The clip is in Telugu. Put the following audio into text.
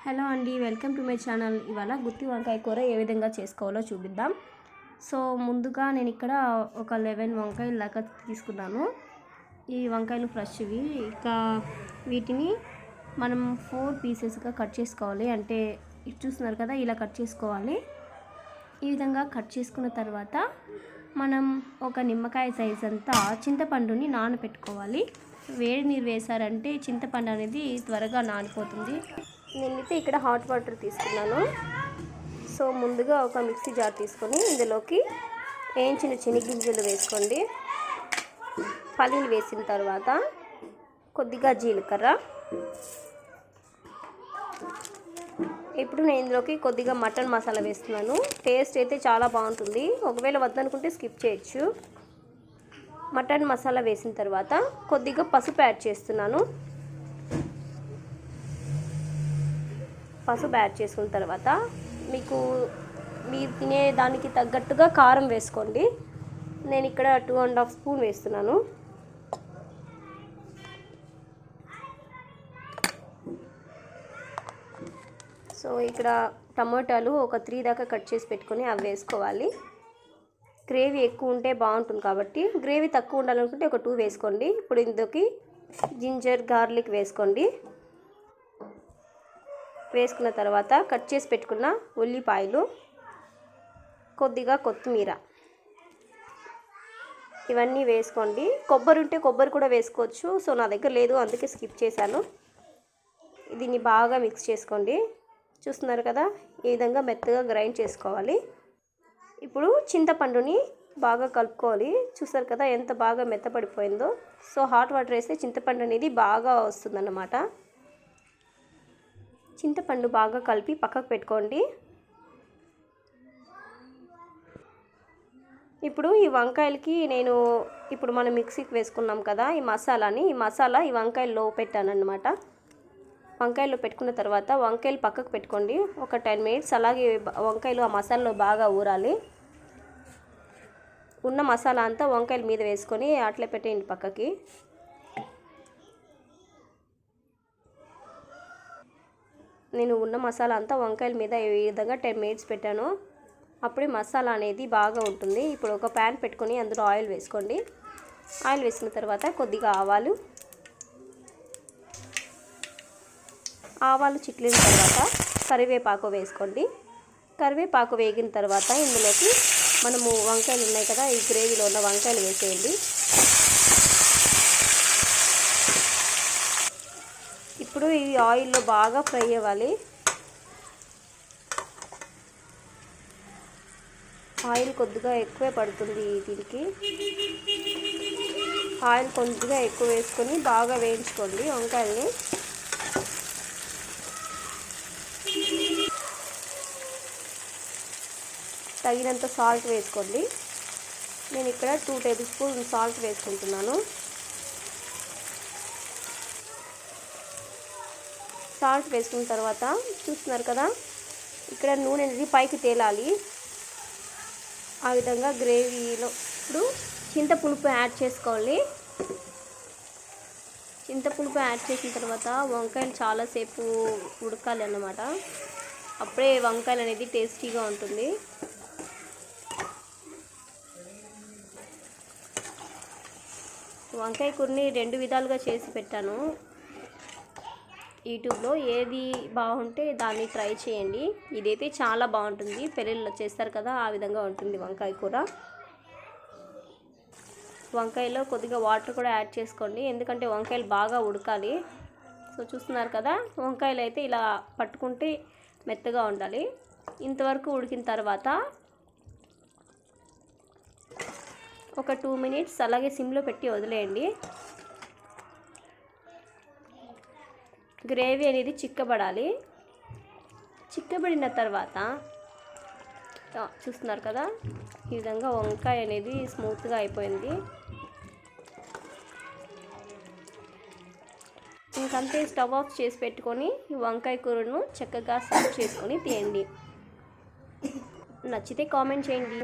హలో అండి, వెల్కమ్ టు మై ఛానల్. ఇవాళ గుత్తి వంకాయ కూర ఏ విధంగా చేసుకోవాలో చూపిద్దాం. సో ముందుగా నేను ఇక్కడ ఒక 11 వంకాయలు దాకా తీసుకున్నాను. ఈ వంకాయలు ఫ్రెష్వి. ఇక వీటిని మనం 4 పీసెస్గా కట్ చేసుకోవాలి. అంటే చూస్తున్నారు కదా, ఇలా కట్ చేసుకోవాలి. ఈ విధంగా కట్ చేసుకున్న తర్వాత మనం ఒక నిమ్మకాయ సైజ్ అంతా చింతపండుని నానబెట్టుకోవాలి. వేడి నీరు వేసారంటే చింతపండు అనేది త్వరగా నానిపోతుంది. నేనైతే ఇక్కడ హాట్ వాటర్ తీసుకున్నాను. సో ముందుగా ఒక మిక్సీ జార్ తీసుకొని ఇందులోకి వేయించిన శనగగింజలు వేసుకోండి. పల్లీలు వేసిన తర్వాత కొద్దిగా జీలకర్ర. ఇప్పుడు నేను ఇందులోకి కొద్దిగా మటన్ మసాలా వేస్తున్నాను. టేస్ట్ అయితే చాలా బాగుంటుంది. ఒకవేళ వద్దనుకుంటే స్కిప్ చేయొచ్చు. మటన్ మసాలా వేసిన తర్వాత కొద్దిగా పసుపు యాడ్ చేస్తున్నాను. పసుపు యాడ్ చేసుకున్న తర్వాత మీరు తినే దానికి తగ్గట్టుగా కారం వేసుకోండి. నేను ఇక్కడ 2.5 స్పూన్ వేస్తున్నాను. సో ఇక్కడ టమాటాలు ఒక 3 దాకా కట్ చేసి పెట్టుకొని అవి వేసుకోవాలి. గ్రేవీ ఎక్కువ ఉంటే బాగుంటుంది కాబట్టి, గ్రేవీ తక్కువ ఉండాలనుకుంటే ఒక 2 వేసుకోండి. ఇప్పుడు ఇందులోకి జింజర్ గార్లిక్ వేసుకోండి. వేసుకున్న తర్వాత కట్ చేసి పెట్టుకున్న ఉల్లిపాయలు, కొద్దిగా కొత్తిమీర ఇవన్నీ వేసుకోండి. కొబ్బరి ఉంటే కొబ్బరి కూడా వేసుకోవచ్చు. సో నా దగ్గర లేదు, అందుకే స్కిప్ చేశాను. దీన్ని బాగా మిక్స్ చేసుకోండి. చూస్తున్నారు కదా, ఈ విధంగా మెత్తగా గ్రైండ్ చేసుకోవాలి. ఇప్పుడు చింతపండుని బాగా కలుపుకోవాలి. చూస్తారు కదా ఎంత బాగా మెత్తపడిపోయిందో. సో హాట్ వాటర్ వేస్తే చింతపండు అనేది బాగా వస్తుందన్నమాట. చింతపండు బాగా కలిపి పక్కకు పెట్టుకోండి. ఇప్పుడు ఈ వంకాయలకి ఇప్పుడు మనం మిక్సీకి వేసుకున్నాం కదా, ఈ మసాలా ఈ వంకాయల్లో పెట్టానన్నమాట. వంకాయల్లో పెట్టుకున్న తర్వాత వంకాయలు పక్కకు పెట్టుకోండి. ఒక 10 మినిట్స్ అలాగే వంకాయలు ఆ మసాలాలో బాగా ఊరాలి. ఉన్న మసాలా అంతా వంకాయల మీద వేసుకొని అట్లే పెట్టేయండి పక్కకి. నేను ఉన్న మసాలా అంతా వంకాయల మీద ఈ విధంగా 10 మినిట్స్ పెట్టాను. అప్పుడే మసాలా అనేది బాగా ఉంటుంది. ఇప్పుడు ఒక ప్యాన్ పెట్టుకొని అందులో ఆయిల్ వేసుకోండి. ఆయిల్ వేసిన తర్వాత కొద్దిగా ఆవాలు చిట్లిన తర్వాత కరివేపాకు వేసుకోండి. కరివేపాకు వేగిన తర్వాత ఇందులోకి మనము వంకాయలు ఉన్నాయి కదా, ఈ గ్రేవీలో ఉన్న వంకాయలు వేసేయండి. ఇప్పుడు ఈ ఆయిల్లో బాగా ఫ్రై అవ్వాలి. ఆయిల్ కొద్దిగా ఎక్కువే పడుతుంది దీనికి. ఆయిల్ కొద్దిగా ఎక్కువ వేసుకొని బాగా వేయించుకోండి వంకాయల్ని. తగినంత సాల్ట్ వేసుకోండి. నేను ఇక్కడ 2 టేబుల్ స్పూన్ సాల్ట్ వేసుకుంటున్నాను. సాల్ట్ వేసుకున్న తర్వాత చూస్తున్నారు కదా, ఇక్కడ నూనె అనేది పైకి తేలాలి. ఆ విధంగా గ్రేవీలో ఇప్పుడు చింతపులుపు యాడ్ చేసుకోవాలి. చింతపులుపు యాడ్ చేసిన తర్వాత వంకాయలు చాలాసేపు ఉడకాలి అన్నమాట. అప్పుడే వంకాయలు అనేది టేస్టీగా ఉంటుంది. వంకాయ కూరని 2 విధాలుగా చేసి పెట్టాను యూట్యూబ్లో. ఏది బాగుంటే దాన్ని ట్రై చేయండి. ఇదైతే చాలా బాగుంటుంది. పెళ్ళిళ్ళలో చేస్తారు కదా, ఆ విధంగా ఉంటుంది వంకాయ కూర. వంకాయలో కొద్దిగా వాటర్ కూడా యాడ్ చేసుకోండి, ఎందుకంటే వంకాయలు బాగా ఉడకాలి. సో చూస్తున్నారు కదా, వంకాయలు అయితే ఇలా పట్టుకుంటే మెత్తగా ఉండాలి. ఇంతవరకు ఉడికిన తర్వాత ఒక 2 మినిట్స్ అలాగే సిమ్లో పెట్టి వదిలేయండి. గ్రేవీ అనేది చిక్కబడాలి. చిక్కబడిన తర్వాత చూస్తున్నారు కదా, ఈ విధంగా వంకాయ అనేది స్మూత్గా అయిపోయింది. ఇంకంతే, స్టవ్ ఆఫ్ చేసి పెట్టుకొని ఈ వంకాయ కూరను చక్కగా సర్వ్ చేసుకొని తినండి. నచ్చితే కామెంట్ చేయండి.